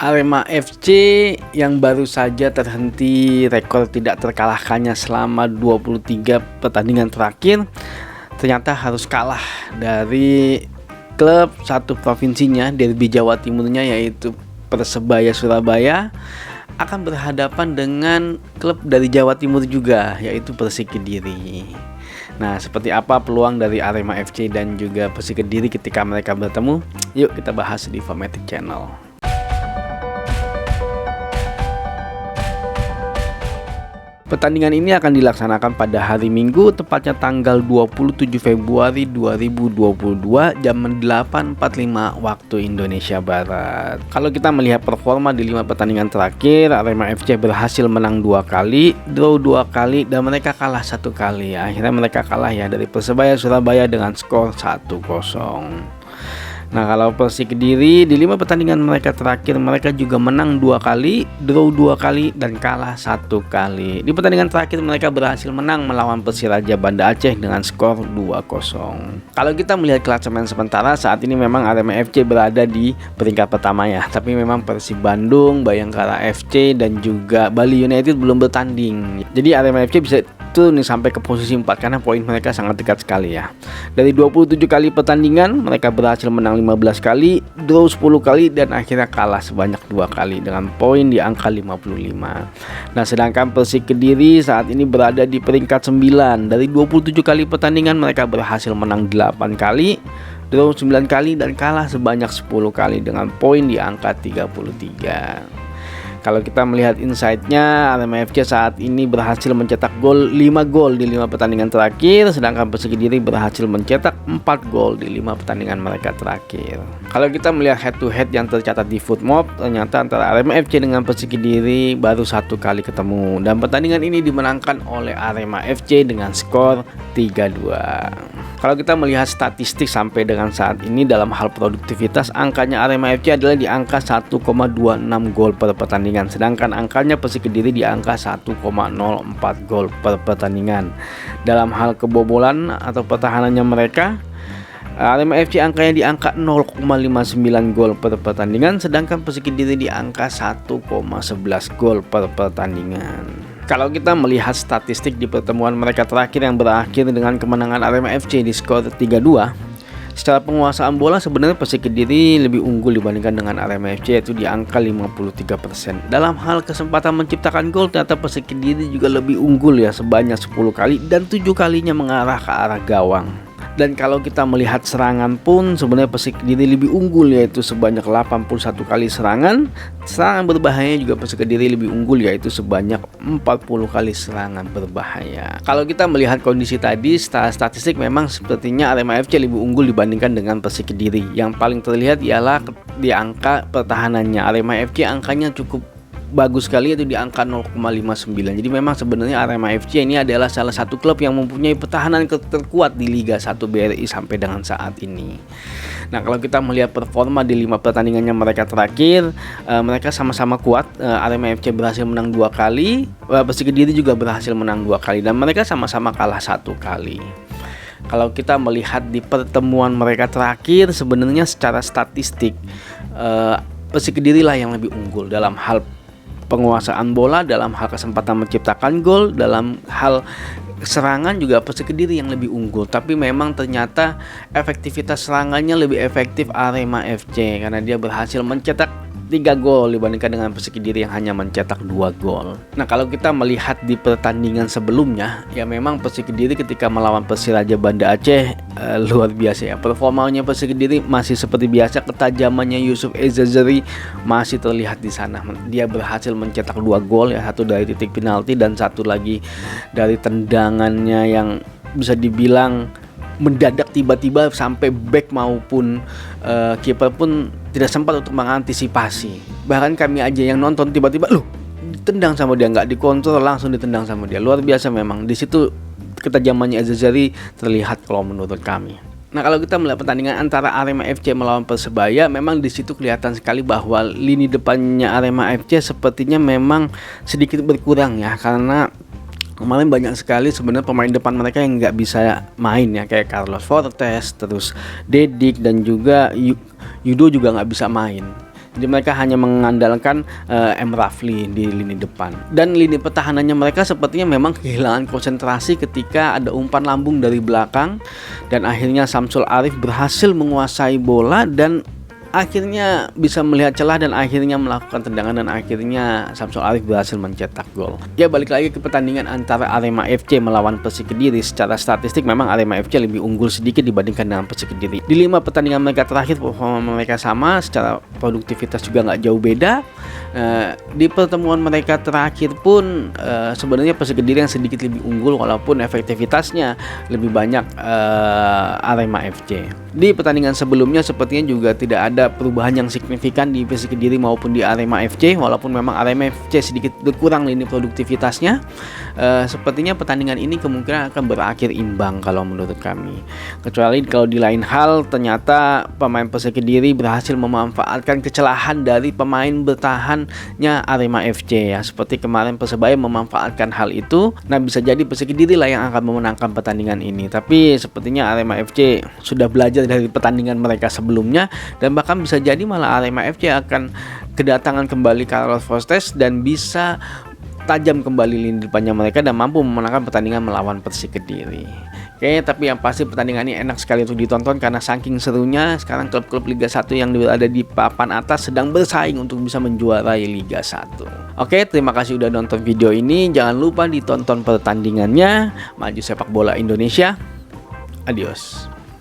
Arema FC yang baru saja terhenti rekor tidak terkalahkannya selama 23 pertandingan terakhir ternyata harus kalah dari klub satu provinsinya, derby Jawa Timurnya, yaitu Persebaya Surabaya, akan berhadapan dengan klub dari Jawa Timur juga, yaitu Persik Kediri. Nah, seperti apa peluang dari Arema FC dan juga Persik Kediri ketika mereka bertemu? Yuk kita bahas di Fanatic Channel. Pertandingan ini akan dilaksanakan pada hari Minggu, tepatnya tanggal 27 Februari 2022 jam 8.45 waktu Indonesia Barat. Kalau kita melihat performa di 5 pertandingan terakhir, Arema FC berhasil menang 2 kali, draw 2 kali, dan mereka kalah 1 kali. Akhirnya mereka kalah ya dari Persebaya Surabaya dengan skor 1-0. Nah, kalau Persik Kediri di 5 pertandingan mereka terakhir, mereka juga menang 2 kali, draw 2 kali, dan kalah 1 kali. Di pertandingan terakhir mereka berhasil menang melawan Persiraja Banda Aceh dengan skor 2-0. Kalau kita melihat klasemen sementara, saat ini memang Arema FC berada di peringkat pertama ya. Tapi memang Persib Bandung, Bayangkara FC, dan juga Bali United belum bertanding. Jadi Arema FC bisa turun sampai ke posisi 4 karena poin mereka sangat dekat sekali ya. Dari 27 kali pertandingan, mereka berhasil menang 15 kali, draw 10 kali, dan akhirnya kalah sebanyak 2 kali dengan poin di angka 55. Nah, sedangkan Persik Kediri saat ini berada di peringkat 9. Dari 27 kali pertandingan mereka berhasil menang 8 kali, draw 9 kali, dan kalah sebanyak 10 kali dengan poin di angka 33. Kalau kita melihat insight-nya, Arema FC saat ini berhasil mencetak 5 gol di 5 pertandingan terakhir, sedangkan Persik Kediri berhasil mencetak 4 gol di 5 pertandingan mereka terakhir. Kalau kita melihat head to head yang tercatat di Footmob, ternyata antara Arema FC dengan Persik Kediri baru 1 kali ketemu, dan pertandingan ini dimenangkan oleh Arema FC dengan skor 3-2. Kalau kita melihat statistik sampai dengan saat ini dalam hal produktivitas, angkanya Arema FC adalah di angka 1,26 gol per pertandingan, sedangkan angkanya Persik Kediri di angka 1,04 gol per pertandingan. Dalam hal kebobolan atau pertahanannya mereka, Arema FC angkanya di angka 0,59 gol per pertandingan, sedangkan Persik Kediri di angka 1,11 gol per pertandingan. Kalau kita melihat statistik di pertemuan mereka terakhir yang berakhir dengan kemenangan Arema FC di skor 3-2, secara penguasaan bola sebenarnya Persik Kediri lebih unggul dibandingkan dengan Arema FC, yaitu di angka 53%. Dalam hal kesempatan menciptakan gol, ternyata Persik Kediri juga lebih unggul ya, sebanyak 10 kali dan 7 kalinya mengarah ke arah gawang. Dan kalau kita melihat serangan pun sebenarnya Persik Kediri lebih unggul, yaitu sebanyak 81 kali serangan. Serangan berbahaya juga Persik Kediri lebih unggul, yaitu sebanyak 40 kali serangan berbahaya. Kalau kita melihat kondisi tadi secara statistik, memang sepertinya Arema FC lebih unggul dibandingkan dengan Persik Kediri. Yang paling terlihat ialah di angka pertahanannya. Arema FC angkanya cukup bagus sekali, yaitu di angka 0,59. Jadi memang sebenarnya Arema FC ini adalah salah satu klub yang mempunyai pertahanan terkuat di Liga 1 BRI sampai dengan saat ini. Nah, kalau kita melihat performa di 5 pertandingannya mereka terakhir, mereka sama-sama kuat. Arema FC berhasil menang 2 kali, Persik Kediri juga berhasil menang 2 kali, dan mereka sama-sama kalah 1 kali. Kalau kita melihat di pertemuan mereka terakhir, sebenarnya secara statistik Persik Kediri lah yang lebih unggul dalam hal penguasaan bola, dalam hal kesempatan menciptakan gol, dalam hal serangan juga Persik Kediri yang lebih unggul. Tapi memang ternyata efektivitas serangannya lebih efektif Arema FC karena dia berhasil mencetak 3 gol dibandingkan dengan Persik Kediri yang hanya mencetak 2 gol. Nah, kalau kita melihat di pertandingan sebelumnya, ya memang Persik Kediri ketika melawan Persiraja Banda Aceh luar biasa ya. Performanya Persik Kediri masih seperti biasa, ketajamannya Yusuf Ezazari masih terlihat di sana. Dia berhasil mencetak 2 gol ya, satu dari titik penalti dan satu lagi dari tendangannya yang bisa dibilang mendadak, tiba-tiba sampai back maupun kiper pun tidak sempat untuk mengantisipasi. Bahkan kami aja yang nonton tiba-tiba ditendang sama dia, nggak dikontrol, langsung ditendang sama dia. Luar biasa memang. Di situ ketajamannya Ezazari terlihat kalau menurut kami. Nah, kalau kita melihat pertandingan antara Arema FC melawan Persebaya, memang di situ kelihatan sekali bahwa lini depannya Arema FC sepertinya memang sedikit berkurang ya, karena kemarin banyak sekali sebenarnya pemain depan mereka yang nggak bisa main ya, kayak Carlos Fortes, terus Dedik, dan juga Yudo juga nggak bisa main. Jadi mereka hanya mengandalkan M. Rafli di lini depan. Dan lini pertahanannya mereka sepertinya memang kehilangan konsentrasi ketika ada umpan lambung dari belakang, dan akhirnya Samsul Arif berhasil menguasai bola dan akhirnya bisa melihat celah dan akhirnya melakukan tendangan, dan akhirnya Samsul Arif berhasil mencetak gol. Ya, balik lagi ke pertandingan antara Arema FC melawan Persik Kediri. Secara statistik memang Arema FC lebih unggul sedikit dibandingkan dengan Persik Kediri. Di 5 pertandingan mereka terakhir performa mereka sama, secara produktivitas juga nggak jauh beda. Di pertemuan mereka terakhir pun sebenarnya Persik Kediri yang sedikit lebih unggul walaupun efektivitasnya lebih banyak Arema FC. Di pertandingan sebelumnya sepertinya juga tidak ada perubahan yang signifikan di Persik Kediri maupun di Arema FC, walaupun memang Arema FC sedikit berkurang lini produktivitasnya. Sepertinya pertandingan ini kemungkinan akan berakhir imbang kalau menurut kami. Kecuali kalau di lain hal ternyata pemain Persik Kediri berhasil memanfaatkan kecelahan dari pemain bertahannya Arema FC ya, seperti kemarin Persebaya memanfaatkan hal itu. Nah, bisa jadi Persik Kediri lah yang akan memenangkan pertandingan ini. Tapi sepertinya Arema FC sudah belajar dari pertandingan mereka sebelumnya, dan bahkan bisa jadi malah Arema FC akan kedatangan kembali Carlos Fortes dan bisa tajam kembali lini depannya mereka dan mampu memenangkan pertandingan melawan Persik Kediri. Oke, tapi yang pasti pertandingan ini enak sekali untuk ditonton karena saking serunya sekarang klub-klub Liga 1 yang berada di papan atas sedang bersaing untuk bisa menjuarai Liga 1. Oke, terima kasih udah nonton video ini. Jangan lupa ditonton pertandingannya. Maju sepak bola Indonesia. Adios.